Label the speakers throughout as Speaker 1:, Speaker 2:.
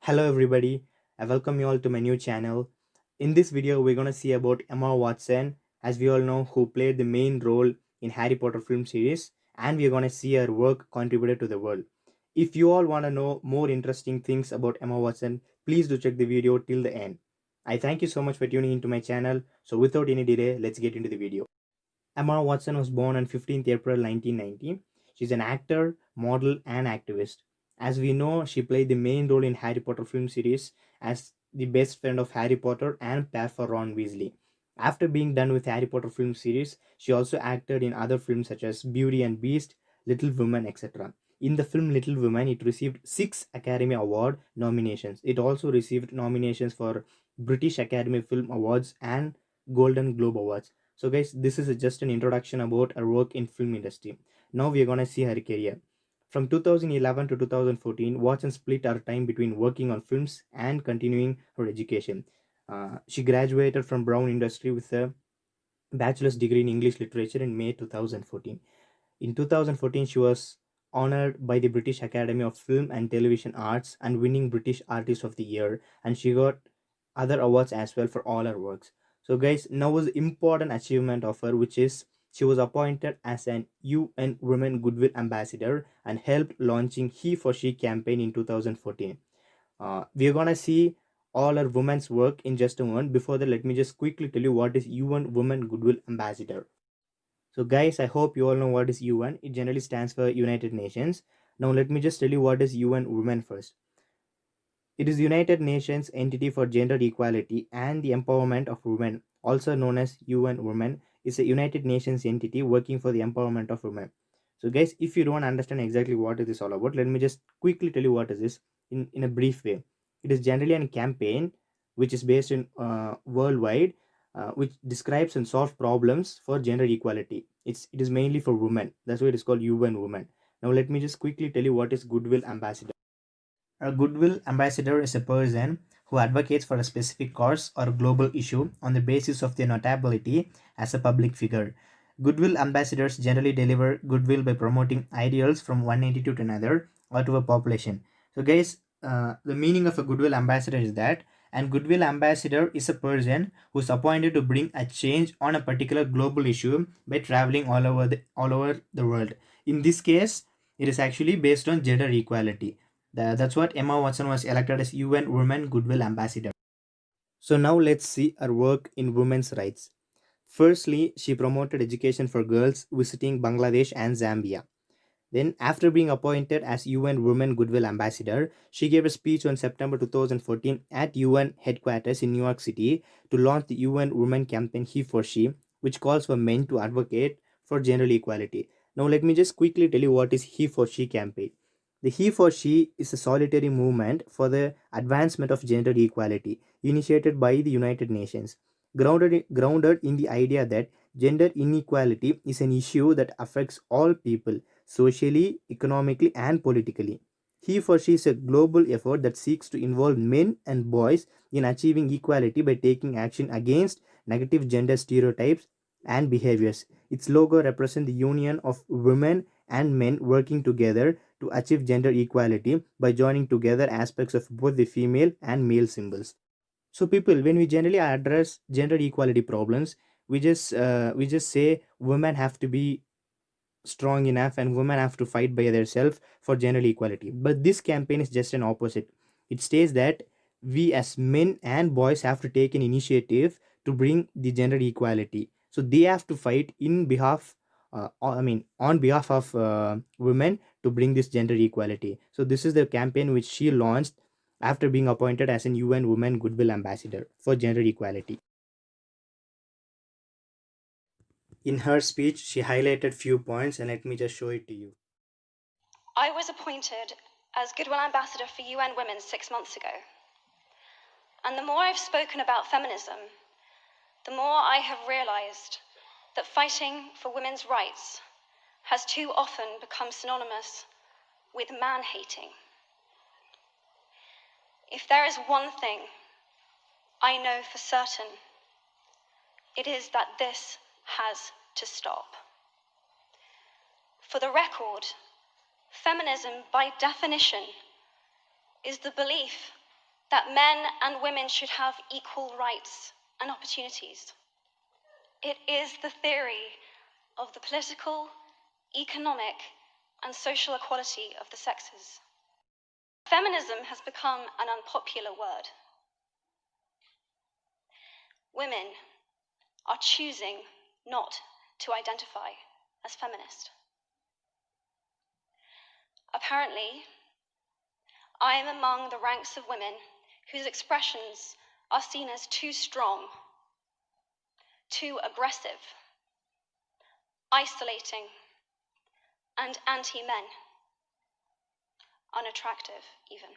Speaker 1: Hello everybody, I welcome you all to my new channel. In this video, we're gonna see about Emma Watson, as we all know, who played the main role in Harry Potter film series, and we're gonna see her work contributed to the world. If you all wanna know more interesting things about Emma Watson, please do check the video till the end. I thank you so much for tuning into my channel. So without any delay, let's get into the video. Emma Watson was born on 15th April 1990. She's an actor, model, and activist. As we know, she played the main role in Harry Potter film series as the best friend of Harry Potter and pair for Ron Weasley. After being done with Harry Potter film series, she also acted in other films such as Beauty and Beast, Little Women, etc. In the film Little Women, it received 6 Academy Award nominations. It also received nominations for British Academy Film Awards and Golden Globe Awards. So guys, this is just an introduction about her work in film industry. Now we are gonna see her career. From 2011 to 2014, Watson split her time between working on films and continuing her education. She graduated from Brown Industry with a bachelor's degree in English literature in May 2014. In 2014, she was honored by the British Academy of Film and Television Arts and winning British Artist of the Year, and she got other awards as well for all her works. So, guys, now was the important achievement of her, which is she was appointed as an UN Women Goodwill Ambassador and helped launching He for She campaign in 2014. We're gonna see all our women's work in just a moment. Before that, let me just quickly tell you what is UN Women Goodwill Ambassador. So, guys, I hope you all know what is UN. It generally stands for United Nations. Now, let me just tell you what is UN Women first. It is United Nations entity for gender equality and the empowerment of women, also known as UN Women, is a United Nations entity working for the empowerment of women. So, guys, if you don't understand exactly what it is all about, let me just quickly tell you what is this in a brief way. It is generally a campaign which is based in worldwide, which describes and solves problems for gender equality. It is mainly for women. That's why it is called UN Women. Now, let me just quickly tell you what is Goodwill Ambassador. A goodwill ambassador is a person who advocates for a specific cause or global issue on the basis of their notability as a public figure. Goodwill ambassadors generally deliver goodwill by promoting ideals from one entity to another or to a population. So, guys, the meaning of a goodwill ambassador is that and goodwill ambassador is a person who is appointed to bring a change on a particular global issue by traveling all over the world. In this case, it is actually based on gender equality. That's what Emma Watson was elected as UN Women Goodwill Ambassador. So now let's see her work in women's rights. Firstly, she promoted education for girls visiting Bangladesh and Zambia. Then, after being appointed as UN Women Goodwill Ambassador, she gave a speech on September 2014 at UN headquarters in New York City to launch the UN Women campaign He for She, which calls for men to advocate for gender equality. Now, let me just quickly tell you what is He for She campaign. The He for She is a solitary movement for the advancement of gender equality initiated by the United Nations, grounded in the idea that gender inequality is an issue that affects all people socially, economically, and politically. He for She is a global effort that seeks to involve men and boys in achieving equality by taking action against negative gender stereotypes and behaviors. Its logo represents the union of women and men working together to achieve gender equality by joining together aspects of both the female and male symbols. So, people, when we generally address gender equality problems, we just say women have to be strong enough and women have to fight by themselves for gender equality. But this campaign is just an opposite. It states that we as men and boys have to take an initiative to bring the gender equality. So they have to fight in behalf, on behalf of women to bring this gender equality. So this is the campaign which she launched after being appointed as an UN Women Goodwill Ambassador for gender equality. In her speech, she highlighted few points and let me just show it to you.
Speaker 2: I was appointed as Goodwill Ambassador for UN Women 6 months ago. And the more I've spoken about feminism, the more I have realized that fighting for women's rights has too often become synonymous with man-hating. If there is one thing I know for certain, it is that this has to stop. For the record, feminism, by definition, is the belief that men and women should have equal rights and opportunities. It is the theory of the political, economic, and social equality of the sexes. Feminism has become an unpopular word. Women are choosing not to identify as feminist. Apparently, I am among the ranks of women whose expressions are seen as too strong, too aggressive, isolating, and anti-men, unattractive even.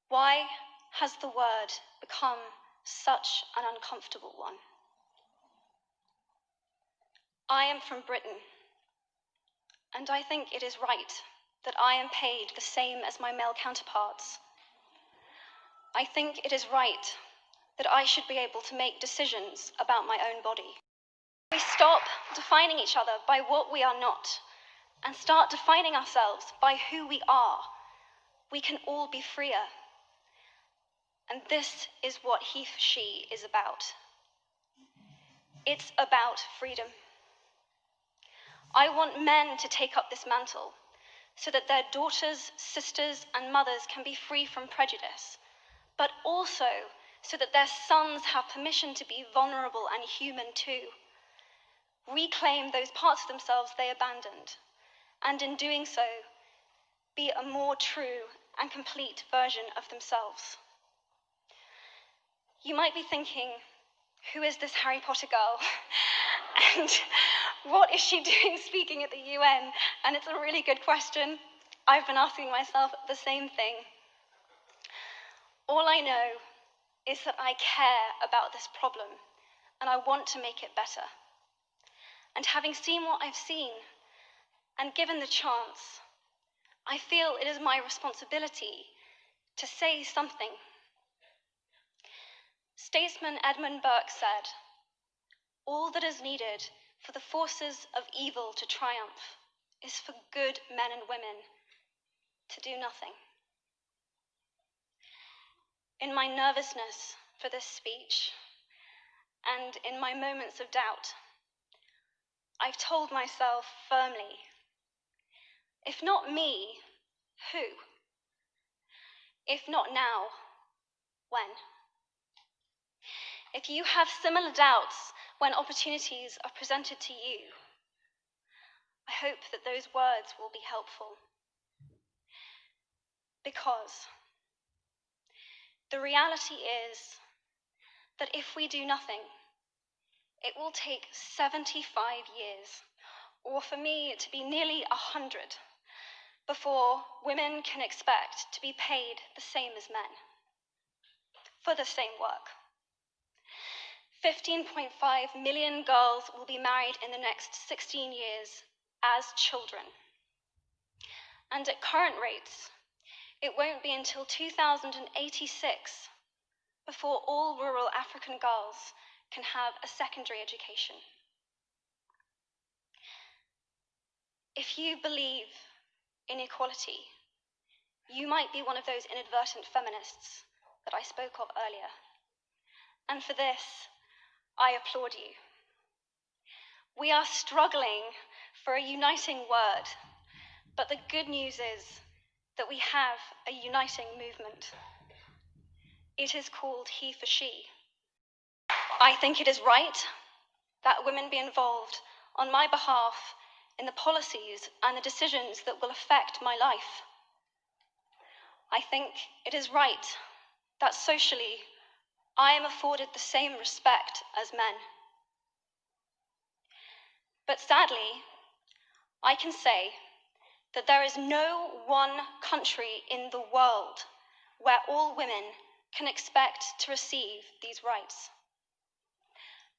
Speaker 2: Why has the word become such an uncomfortable one? I am from Britain, and I think it is right that I am paid the same as my male counterparts. I think it is right that I should be able to make decisions about my own body. We stop defining each other by what we are not and start defining ourselves by who we are. We can all be freer. And this is what he for she is about. It's about freedom. I want men to take up this mantle so that their daughters, sisters, and mothers can be free from prejudice, but also so that their sons have permission to be vulnerable and human too. Reclaim those parts of themselves they abandoned, and in doing so, be a more true and complete version of themselves. You might be thinking, who is this Harry Potter girl? And what is she doing speaking at the UN? And it's a really good question. I've been asking myself the same thing. All I know is that I care about this problem, and I want to make it better. And having seen what I've seen, and given the chance, I feel it is my responsibility to say something. Statesman Edmund Burke said, "All that is needed for the forces of evil to triumph is for good men and women to do nothing." In my nervousness for this speech, and in my moments of doubt, I've told myself firmly, if not me, who? If not now, when? If you have similar doubts when opportunities are presented to you, I hope that those words will be helpful. Because the reality is that if we do nothing, it will take 75 years, or for me to be nearly 100, before women can expect to be paid the same as men for the same work. 15.5 million girls will be married in the next 16 years as children. And at current rates, it won't be until 2086 before all rural African girls can have a secondary education. If you believe in equality, you might be one of those inadvertent feminists that I spoke of earlier. And for this, I applaud you. We are struggling for a uniting word, but the good news is that we have a uniting movement. It is called He for She. I think it is right that women be involved on my behalf in the policies and the decisions that will affect my life. I think it is right that socially I am afforded the same respect as men. But sadly, I can say that there is no one country in the world where all women can expect to receive these rights.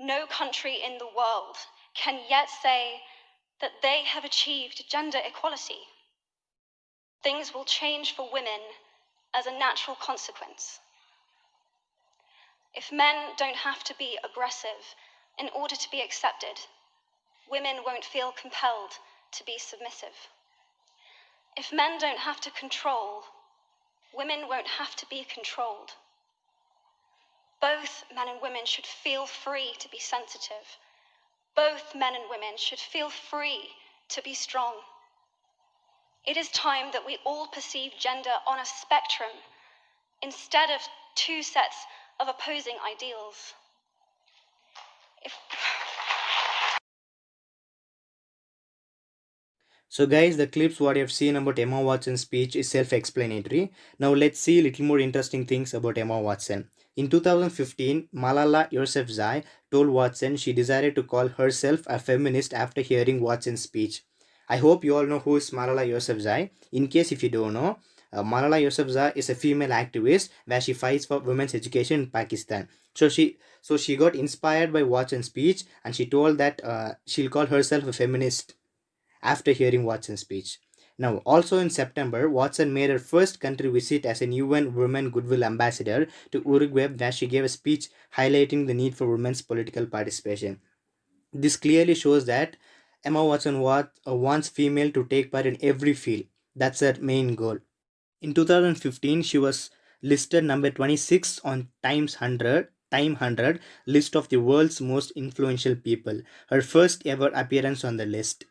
Speaker 2: No country in the world can yet say that they have achieved gender equality. Things will change for women as a natural consequence. If men don't have to be aggressive in order to be accepted, women won't feel compelled to be submissive. If men don't have to control, women won't have to be controlled. Both men and women should feel free to be sensitive. Both men and women should feel free to be strong. It is time that we all perceive gender on a spectrum instead of two sets of opposing ideals.
Speaker 1: So guys, the clips what you have seen about Emma Watson's speech is self-explanatory. Now let's see a little more interesting things about Emma Watson. In 2015, Malala Yousafzai told Watson she decided to call herself a feminist after hearing Watson's speech. I hope you all know who is Malala Yousafzai. In case if you don't know, Malala Yousafzai is a female activist where she fights for women's education in Pakistan. So she got inspired by Watson's speech and she told that she'll call herself a feminist after hearing Watson's speech. Now, also in September, Watson made her first country visit as an UN Women Goodwill Ambassador to Uruguay, where she gave a speech highlighting the need for women's political participation. This clearly shows that Emma Watson wants female to take part in every field. That's her main goal. In 2015, she was listed number 26 on Time 100 list of the world's most influential people, her first ever appearance on the list.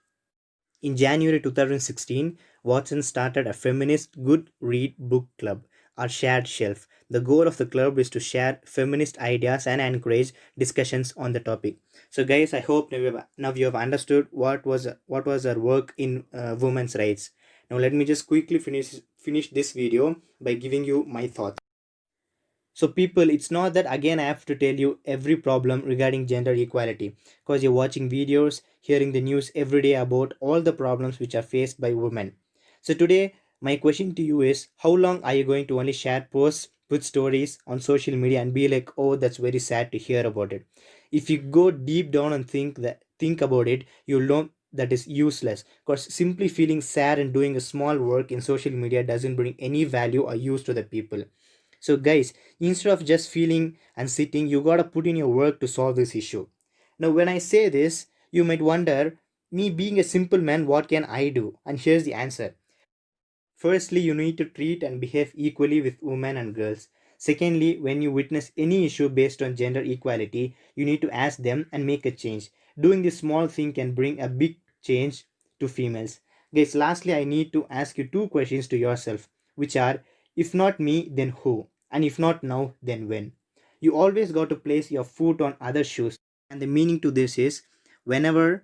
Speaker 1: In January 2016, Watson started a feminist good read book club, or shared shelf. The goal of the club is to share feminist ideas and encourage discussions on the topic. So, guys, I hope now you have understood what was our work in women's rights. Now, let me just quickly finish this video by giving you my thoughts. So people, it's not that again I have to tell you every problem regarding gender equality, because you're watching videos, hearing the news every day about all the problems which are faced by women. So today my question to you is, how long are you going to only share posts, put stories on social media and be like, oh, that's very sad to hear about it? If you go deep down and think about it, you'll know that is useless, because simply feeling sad and doing a small work in social media doesn't bring any value or use to the people. So, guys, instead of just feeling and sitting, you gotta put in your work to solve this issue. Now, when I say this, you might wonder, me being a simple man, what can I do? And here's the answer. Firstly, you need to treat and behave equally with women and girls. Secondly, when you witness any issue based on gender equality, you need to ask them and make a change. Doing this small thing can bring a big change to females. Guys, lastly, I need to ask you two questions to yourself, which are, if not me, then who? And if not now, then when? You always got to place your foot on other shoes. And the meaning to this is, whenever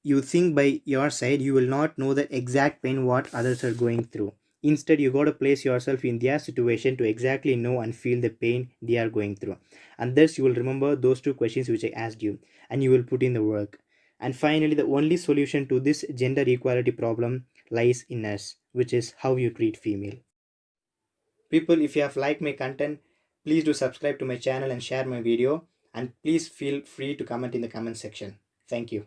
Speaker 1: you think by your side, you will not know the exact pain what others are going through. Instead, you got to place yourself in their situation to exactly know and feel the pain they are going through. And thus you will remember those two questions which I asked you, and you will put in the work. And finally, the only solution to this gender equality problem lies in us, which is how you treat female people. If you have liked my content, please do subscribe to my channel and share my video, and please feel free to comment in the comment section. Thank you.